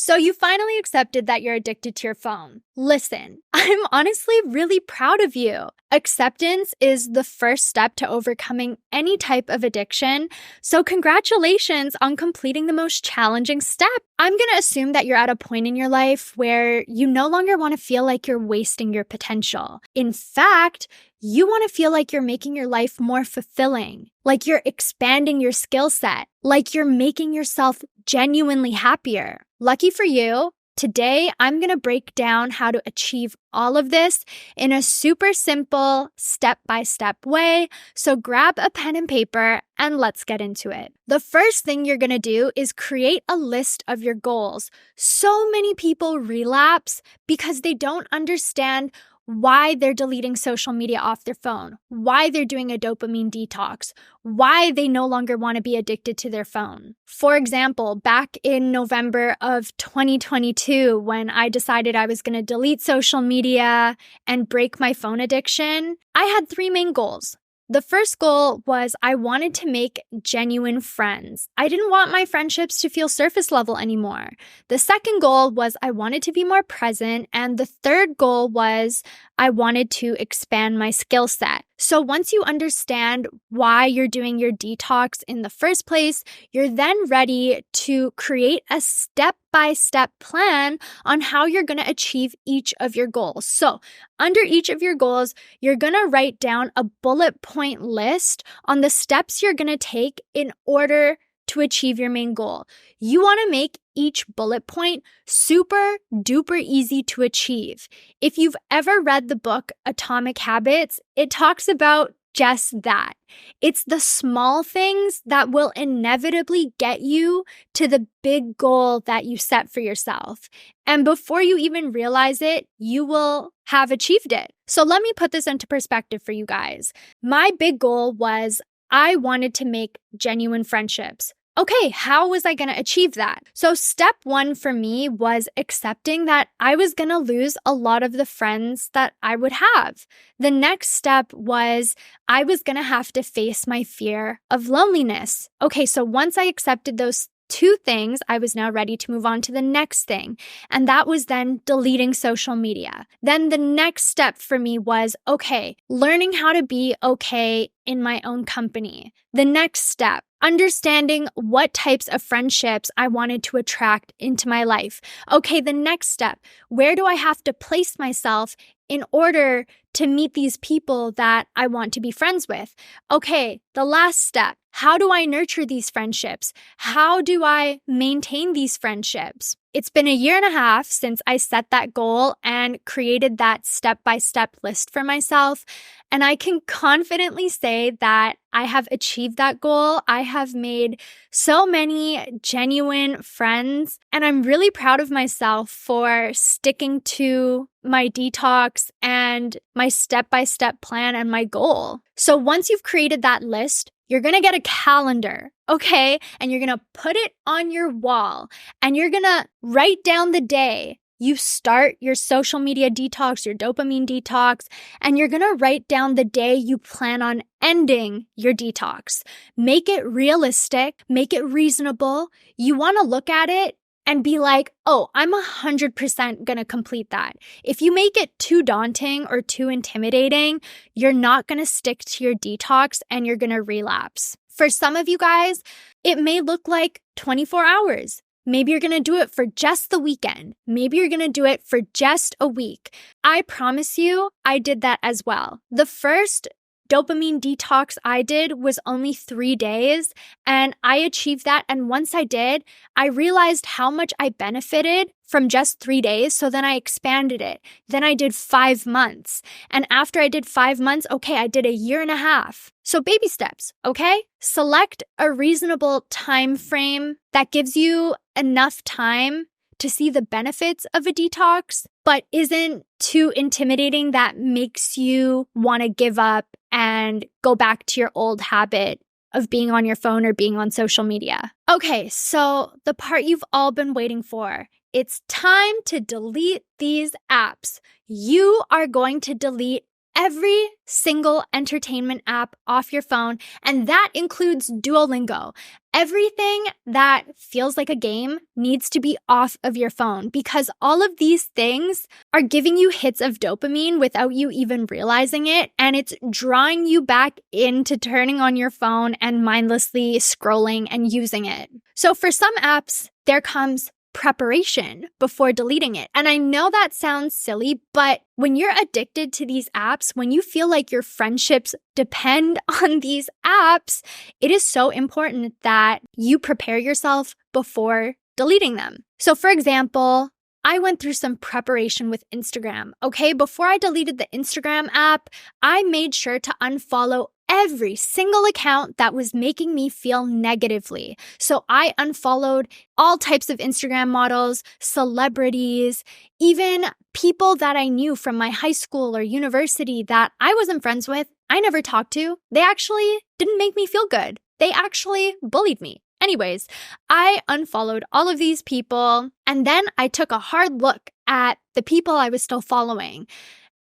So you finally accepted that you're addicted to your phone. Listen, I'm honestly really proud of you. Acceptance is the first step to overcoming any type of addiction. So congratulations on completing the most challenging step. I'm going to assume that you're at a point in your life where you no longer want to feel like you're wasting your potential. In fact, you want to feel like you're making your life more fulfilling, like you're expanding your skill set, like you're making yourself genuinely happier. Lucky for you, today I'm going to break down how to achieve all of this in a super simple step-by-step way. So grab a pen and paper and let's get into it. The first thing you're going to do is create a list of your goals. So many people relapse because they don't understand why they're deleting social media off their phone, why they're doing a dopamine detox, why they no longer want to be addicted to their phone. For example, back in November of 2022, when I decided I was going to delete social media and break my phone addiction, I had 3 main goals. The first goal was I wanted to make genuine friends. I didn't want my friendships to feel surface level anymore. The second goal was I wanted to be more present. And the third goal was I wanted to expand my skill set. So once you understand why you're doing your detox in the first place, you're then ready to create a step-by-step plan on how you're going to achieve each of your goals. So under each of your goals, you're going to write down a bullet point list on the steps you're going to take in order to achieve your main goal. You want to make each bullet point super duper easy to achieve. If you've ever read the book Atomic Habits, it talks about just that. It's the small things that will inevitably get you to the big goal that you set for yourself. And before you even realize it, you will have achieved it. So let me put this into perspective for you guys. My big goal was I wanted to make genuine friendships. Okay, how was I going to achieve that? So step 1 for me was accepting that I was going to lose a lot of the friends that I would have. The next step was I was going to have to face my fear of loneliness. Okay, so once I accepted those 2 things, I was now ready to move on to the next thing. And that was then deleting social media. Then the next step for me was, okay, learning how to be okay in my own company. The next step, understanding what types of friendships I wanted to attract into my life. Okay, the next step, where do I have to place myself in order to meet these people that I want to be friends with? Okay, the last step, how do I nurture these friendships? How do I maintain these friendships? It's been 1.5 years since I set that goal and created that step-by-step list for myself. And I can confidently say that I have achieved that goal. I have made so many genuine friends, and I'm really proud of myself for sticking to my detox and my step-by-step plan and my goal. So once you've created that list, you're going to get a calendar, okay? And you're going to put it on your wall and you're going to write down the day you start your social media detox, your dopamine detox, and you're going to write down the day you plan on ending your detox. Make it realistic, make it reasonable. You want to look at it and be like, oh, I'm 100% going to complete that. If you make it too daunting or too intimidating, you're not going to stick to your detox and you're going to relapse. For some of you guys, it may look like 24 hours. Maybe you're going to do it for just the weekend. Maybe you're going to do it for just a week. I promise you, I did that as well. The first dopamine detox I did was only 3 days, and I achieved that. And once I did, I realized how much I benefited from just 3 days. So then I expanded it. Then I did 5 months. And after I did 5 months, okay, I did 1.5 years. So baby steps, okay? Select a reasonable time frame that gives you enough time to see the benefits of a detox, but isn't too intimidating that makes you want to give up and go back to your old habit of being on your phone or being on social media. Okay, so the part you've all been waiting for. It's time to delete these apps. You are going to delete every single entertainment app off your phone, and that includes Duolingo. Everything that feels like a game needs to be off of your phone because all of these things are giving you hits of dopamine without you even realizing it, and it's drawing you back into turning on your phone and mindlessly scrolling and using it. So for some apps, there comes preparation before deleting it. And I know that sounds silly, but when you're addicted to these apps, when you feel like your friendships depend on these apps, it is so important that you prepare yourself before deleting them. So for example, I went through some preparation with Instagram. Okay, before I deleted the Instagram app, I made sure to unfollow every single account that was making me feel negatively. So I unfollowed all types of Instagram models, celebrities, even people that I knew from my high school or university that I wasn't friends with, I never talked to. They actually didn't make me feel good. They actually bullied me. Anyways, I unfollowed all of these people, and then I took a hard look at the people I was still following.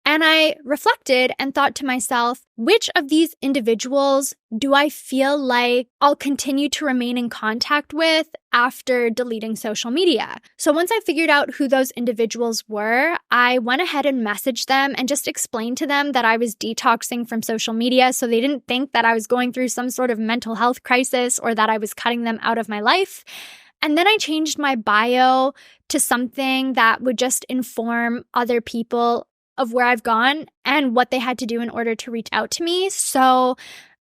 And I reflected and thought to myself, which of these individuals do I feel like I'll continue to remain in contact with after deleting social media? So once I figured out who those individuals were, I went ahead and messaged them and just explained to them that I was detoxing from social media so they didn't think that I was going through some sort of mental health crisis or that I was cutting them out of my life. And then I changed my bio to something that would just inform other people of where I've gone and what they had to do in order to reach out to me. So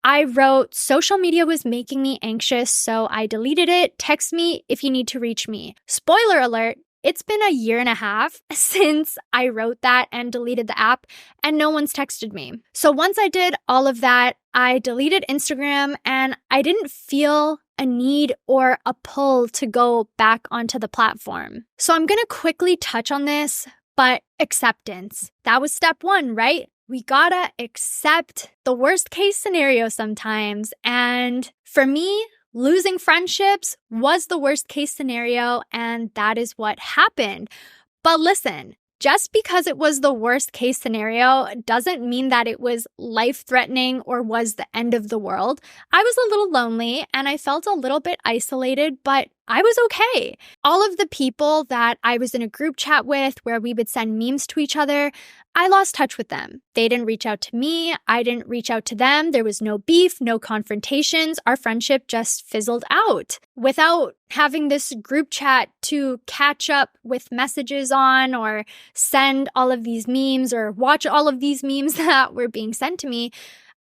I wrote, social media was making me anxious, so I deleted it. Text me if you need to reach me. Spoiler alert, it's been a year and a half since I wrote that and deleted the app, and no one's texted me. So once I did all of that, I deleted Instagram, and I didn't feel a need or a pull to go back onto the platform. So I'm going to quickly touch on this. But acceptance, that was step one, right? We gotta accept the worst case scenario sometimes. And for me, losing friendships was the worst case scenario, and that is what happened. But listen, just because it was the worst case scenario doesn't mean that it was life-threatening or was the end of the world. I was a little lonely and I felt a little bit isolated, but I was okay. All of the people that I was in a group chat with where we would send memes to each other, I lost touch with them. They didn't reach out to me. I didn't reach out to them. There was no beef, no confrontations. Our friendship just fizzled out. Without having this group chat to catch up with messages on or send all of these memes or watch all of these memes that were being sent to me,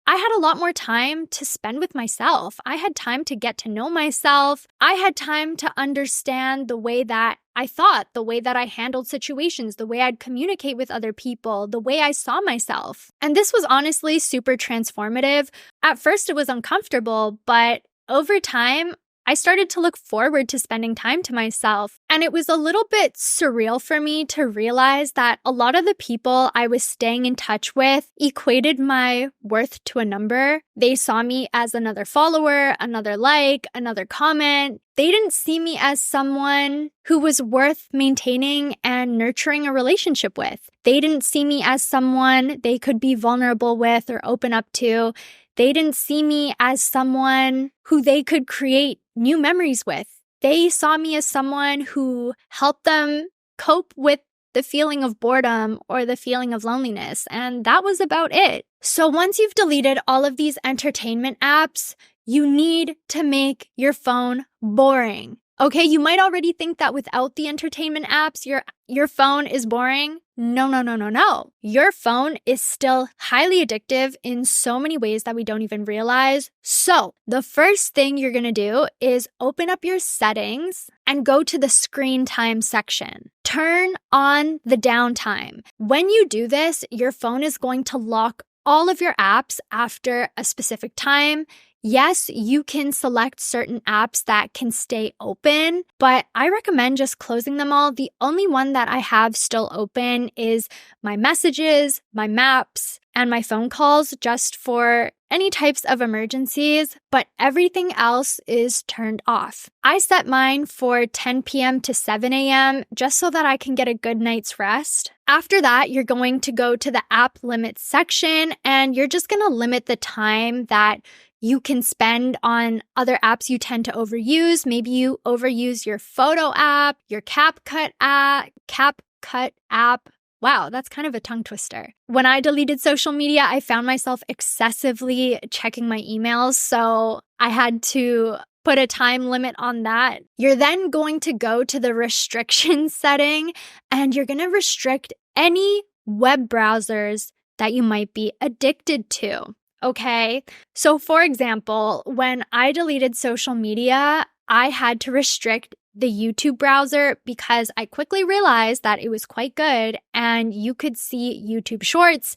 I had a lot more time to spend with myself. I had time to get to know myself. I had time to understand the way that I thought, the way that I handled situations, the way I'd communicate with other people, the way I saw myself. And this was honestly super transformative. At first, it was uncomfortable, but over time, I started to look forward to spending time to myself. And it was a little bit surreal for me to realize that a lot of the people I was staying in touch with equated my worth to a number. They saw me as another follower, another like, another comment. They didn't see me as someone who was worth maintaining and nurturing a relationship with. They didn't see me as someone they could be vulnerable with or open up to. They didn't see me as someone who they could create new memories with. They saw me as someone who helped them cope with the feeling of boredom or the feeling of loneliness, and that was about it. So once you've deleted all of these entertainment apps, you need to make your phone boring. Okay, you might already think that without the entertainment apps, your phone is boring. No. Your phone is still highly addictive in so many ways that we don't even realize. So the first thing you're going to do is open up your settings and go to the screen time section. Turn on the downtime. When you do this, your phone is going to lock all of your apps after a specific time. Yes, you can select certain apps that can stay open, but I recommend just closing them all. The only one that I have still open is my messages, my maps, and my phone calls just for any types of emergencies, but everything else is turned off. I set mine for 10 p.m. to 7 a.m. just so that I can get a good night's rest. After that, you're going to go to the app limits section, and you're just going to limit the time that you can spend on other apps you tend to overuse. Maybe you overuse your photo app, your CapCut app. Wow, that's kind of a tongue twister. When I deleted social media, I found myself excessively checking my emails, so I had to put a time limit on that. You're then going to go to the restrictions setting, and you're going to restrict any web browsers that you might be addicted to. Okay, so for example, when I deleted social media, I had to restrict the YouTube browser because I quickly realized that it was quite good and you could see YouTube shorts.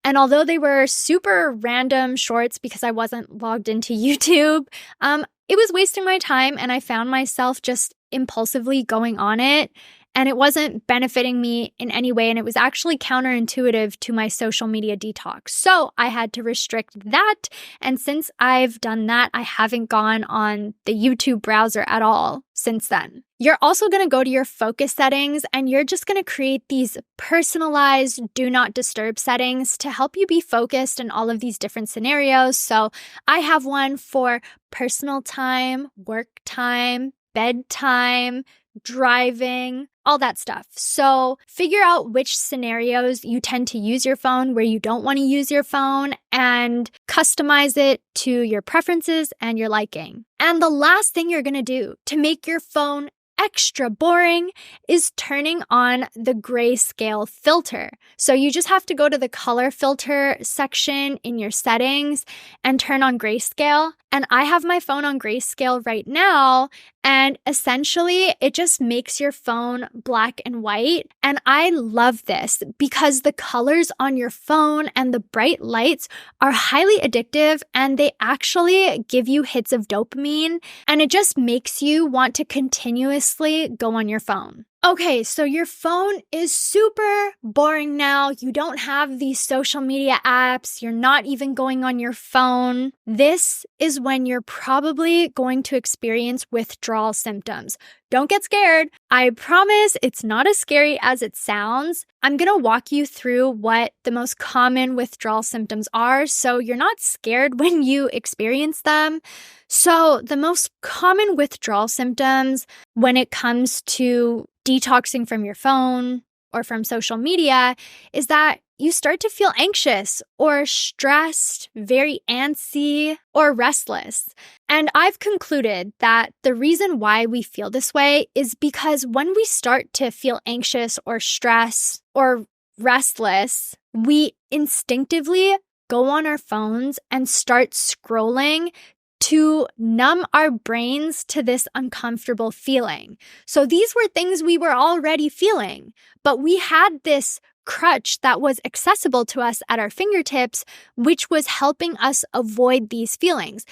And although they were super random shorts because I wasn't logged into YouTube, it was wasting my time and I found myself just impulsively going on it. And it wasn't benefiting me in any way, and it was actually counterintuitive to my social media detox. So I had to restrict that, and since I've done that, I haven't gone on the YouTube browser at all since then. You're also going to go to your focus settings, and you're just going to create these personalized do not disturb settings to help you be focused in all of these different scenarios. So I have one for personal time, work time, bedtime, driving, all that stuff. So figure out which scenarios you tend to use your phone, where you don't want to use your phone, and customize it to your preferences and your liking. And the last thing you're going to do to make your phone extra boring is turning on the grayscale filter. So you just have to go to the color filter section in your settings and turn on grayscale. And I have my phone on grayscale right now, and essentially it just makes your phone black and white. And I love this because the colors on your phone and the bright lights are highly addictive, and they actually give you hits of dopamine, and it just makes you want to continuously go on your phone. Okay, so your phone is super boring now. You don't have these social media apps. You're not even going on your phone. This is when you're probably going to experience withdrawal symptoms. Don't get scared. I promise it's not as scary as it sounds. I'm going to walk you through what the most common withdrawal symptoms are, so you're not scared when you experience them. So the most common withdrawal symptoms when it comes to detoxing from your phone or from social media is that you start to feel anxious or stressed, very antsy, or restless. And I've concluded that the reason why we feel this way is because when we start to feel anxious or stressed or restless, we instinctively go on our phones and start scrolling to numb our brains to this uncomfortable feeling. So these were things we were already feeling, but we had this crutch that was accessible to us at our fingertips, which was helping us avoid these feelings.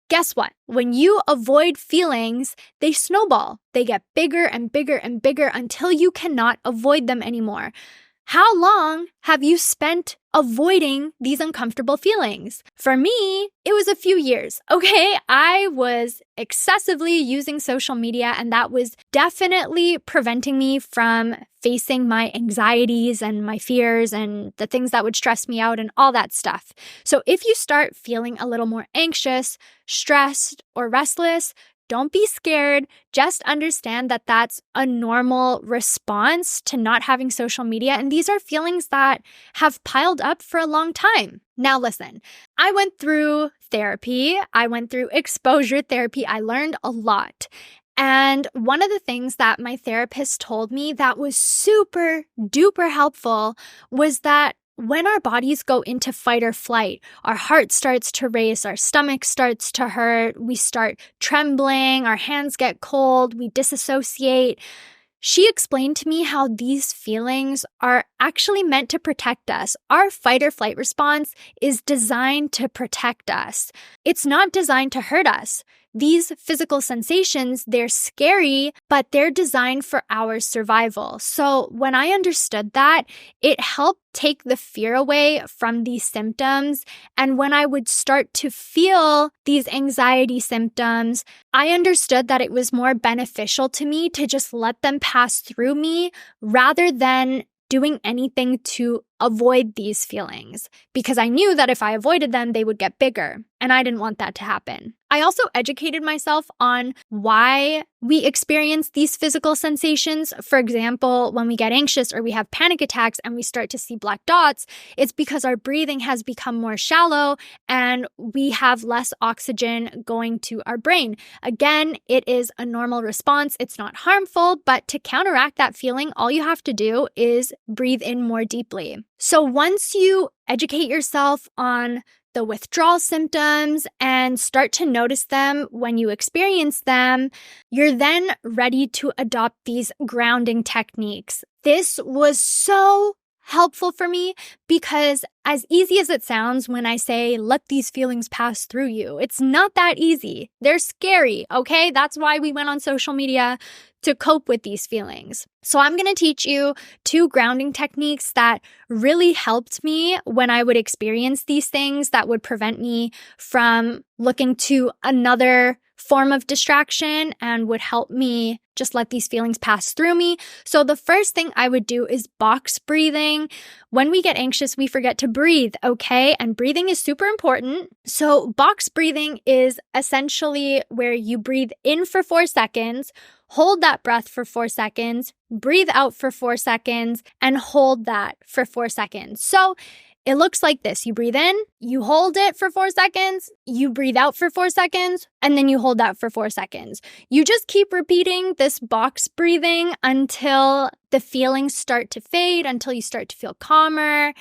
Guess what? When you avoid feelings, they snowball. They get bigger and bigger and bigger until you cannot avoid them anymore. How long have you spent avoiding these uncomfortable feelings? For me, it was a few years, okay? I was excessively using social media, and that was definitely preventing me from facing my anxieties and my fears and the things that would stress me out and all that stuff. So if you start feeling a little more anxious, stressed, or restless, don't be scared. Just understand that that's a normal response to not having social media. And these are feelings that have piled up for a long time. Now, listen, I went through therapy. I went through exposure therapy. I learned a lot. And one of the things that my therapist told me that was super duper helpful was that when our bodies go into fight or flight, our heart starts to race, our stomach starts to hurt, we start trembling, our hands get cold, we disassociate. She explained to me how these feelings are actually meant to protect us. Our fight or flight response is designed to protect us. It's not designed to hurt us. these physical sensations, they're scary, but they're designed for our survival. So when I understood that, it helped take the fear away from these symptoms. And when I would start to feel these anxiety symptoms, I understood that it was more beneficial to me to just let them pass through me rather than doing anything to avoid these feelings, because I knew that if I avoided them, they would get bigger, and I didn't want that to happen. I also educated myself on why we experience these physical sensations. For example, when we get anxious or we have panic attacks and we start to see black dots, it's because our breathing has become more shallow and we have less oxygen going to our brain. Again, it is a normal response. It's not harmful, but to counteract that feeling, all you have to do is breathe in more deeply. So once you educate yourself on the withdrawal symptoms and start to notice them when you experience them, you're then ready to adopt these grounding techniques. This was so helpful for me because, as easy as it sounds when I say, let these feelings pass through you, it's not that easy. They're scary, okay? That's why we went on social media to cope with these feelings. So I'm going to teach you 2 grounding techniques that really helped me when I would experience these things that would prevent me from looking to another form of distraction and would help me just let these feelings pass through me. So the first thing I would do is box breathing. When we get anxious, we forget to breathe, okay? And breathing is super important. So box breathing is essentially where you breathe in for 4 seconds, hold that breath for 4 seconds, breathe out for 4 seconds, and hold that for 4 seconds. So it looks like this. You breathe in, you hold it for 4 seconds, you breathe out for 4 seconds, and then you hold that for 4 seconds. You just keep repeating this box breathing until the feelings start to fade, until you start to feel calmer,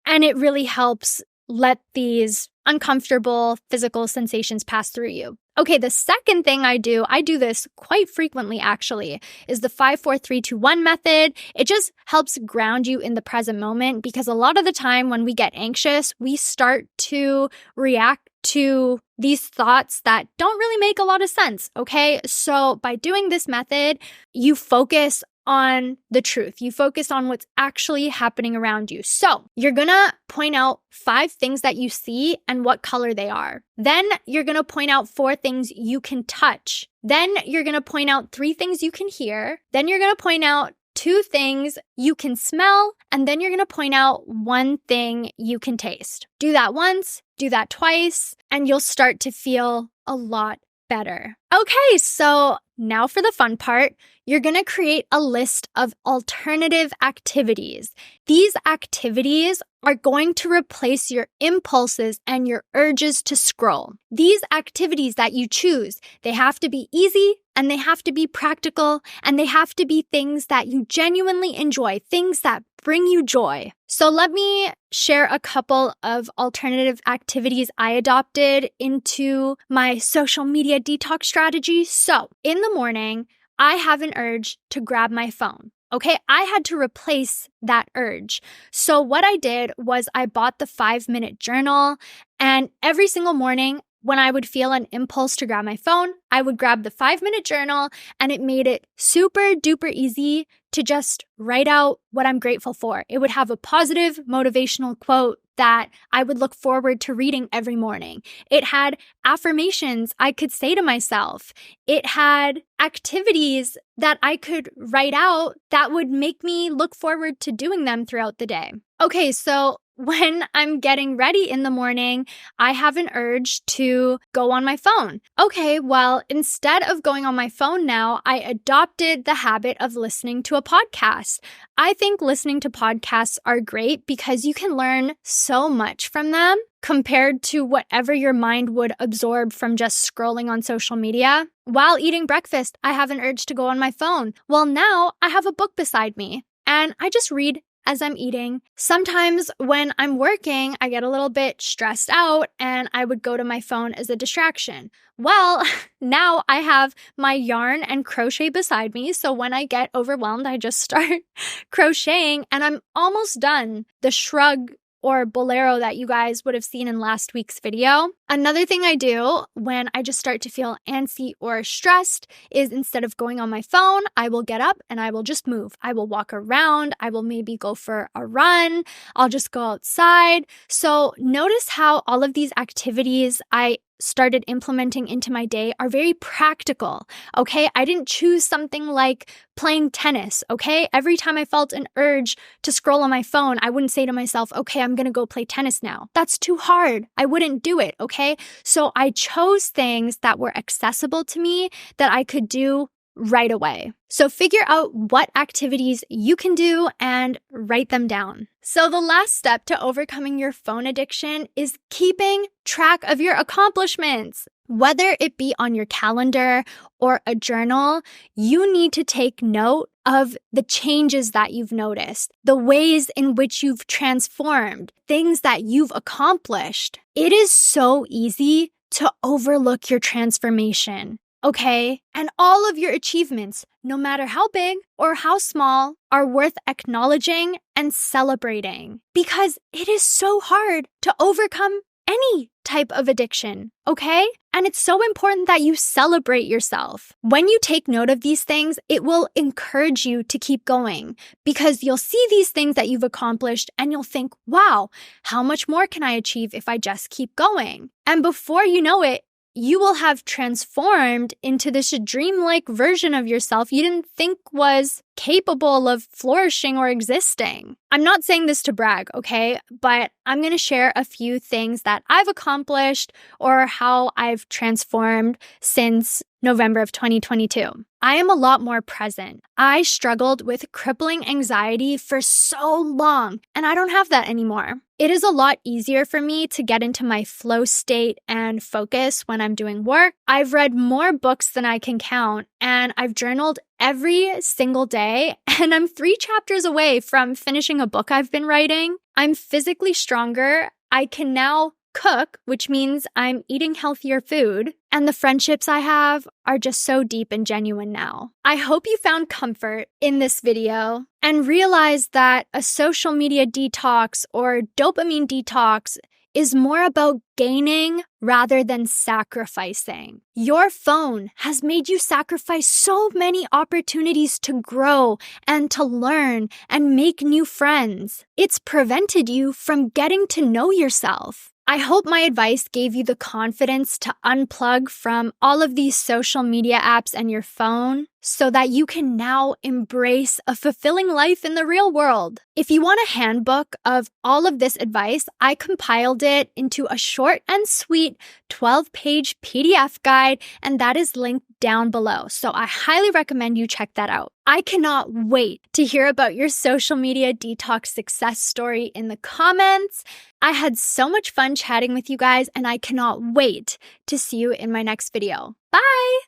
and it really helps let these uncomfortable physical sensations pass through you. Okay, the second thing I do this quite frequently actually, is the 5, 4, 3, 2, 1 method. It just helps ground you in the present moment because a lot of the time when we get anxious, we start to react to these thoughts that don't really make a lot of sense, okay? So by doing this method, you focus on the truth. You focus on what's actually happening around you. So you're gonna point out 5 things that you see and what color they are. Then you're gonna point out 4 things you can touch. Then you're gonna point out 3 things you can hear. Then you're gonna point out 2 things you can smell. And then you're gonna point out 1 thing you can taste. Do that once, do that twice, and you'll start to feel a lot better. Okay, so now for the fun part. You're going to create a list of alternative activities. These activities are going to replace your impulses and your urges to scroll. These activities that you choose, they have to be easy and they have to be practical and they have to be things that you genuinely enjoy, things that bring you joy. So let me share a couple of alternative activities I adopted into my social media detox strategy. So in the morning, I have an urge to grab my phone. Okay, I had to replace that urge. So what I did was I bought the 5-minute journal, and every single morning when I would feel an impulse to grab my phone, I would grab the 5-minute journal, and it made it super duper easy to just write out what I'm grateful for. It would have a positive motivational quote that I would look forward to reading every morning. It had affirmations I could say to myself. It had activities that I could write out that would make me look forward to doing them throughout the day. Okay, so when I'm getting ready in the morning, I have an urge to go on my phone. Okay, well, instead of going on my phone now, I adopted the habit of listening to a podcast. I think listening to podcasts are great because you can learn so much from them compared to whatever your mind would absorb from just scrolling on social media. While eating breakfast, I have an urge to go on my phone. Well, now I have a book beside me and I just read as I'm eating. Sometimes when I'm working, I get a little bit stressed out and I would go to my phone as a distraction. Well, now I have my yarn and crochet beside me. So when I get overwhelmed, I just start crocheting and I'm almost done. The shrug or bolero that you guys would have seen in last week's video. Another thing I do when I just start to feel antsy or stressed is instead of going on my phone, I will get up and I will just move. I will walk around. I will maybe go for a run. I'll just go outside. So notice how all of these activities I started implementing into my day are very practical, okay? I didn't choose something like playing tennis, okay? Every time I felt an urge to scroll on my phone, I wouldn't say to myself, okay, I'm gonna go play tennis now. That's too hard. I wouldn't do it, okay? So I chose things that were accessible to me that I could do right away. So figure out what activities you can do and write them down. So the last step to overcoming your phone addiction is keeping track of your accomplishments. Whether it be on your calendar or a journal, you need to take note of the changes that you've noticed, the ways in which you've transformed, things that you've accomplished. It is so easy to overlook your transformation. Okay? And all of your achievements, no matter how big or how small, are worth acknowledging and celebrating because it is so hard to overcome any type of addiction, okay? And it's so important that you celebrate yourself. When you take note of these things, it will encourage you to keep going because you'll see these things that you've accomplished and you'll think, wow, how much more can I achieve if I just keep going? And before you know it, you will have transformed into this dreamlike version of yourself you didn't think was capable of flourishing or existing. I'm not saying this to brag, okay? But I'm going to share a few things that I've accomplished or how I've transformed since November of 2022. I am a lot more present. I struggled with crippling anxiety for so long, and I don't have that anymore. It is a lot easier for me to get into my flow state and focus when I'm doing work. I've read more books than I can count, and I've journaled every single day, and I'm 3 chapters away from finishing a book I've been writing. I'm physically stronger. I can now cook, which means I'm eating healthier food, and the friendships I have are just so deep and genuine now. I hope you found comfort in this video and realized that a social media detox or dopamine detox is more about gaining rather than sacrificing. Your phone has made you sacrifice so many opportunities to grow and to learn and make new friends. It's prevented you from getting to know yourself. I hope my advice gave you the confidence to unplug from all of these social media apps and your phone so that you can now embrace a fulfilling life in the real world. If you want a handbook of all of this advice, I compiled it into a short and sweet 12-page PDF guide, and that is linked down below. So I highly recommend you check that out. I cannot wait to hear about your social media detox success story in the comments. I had so much fun chatting with you guys, and I cannot wait to see you in my next video. Bye!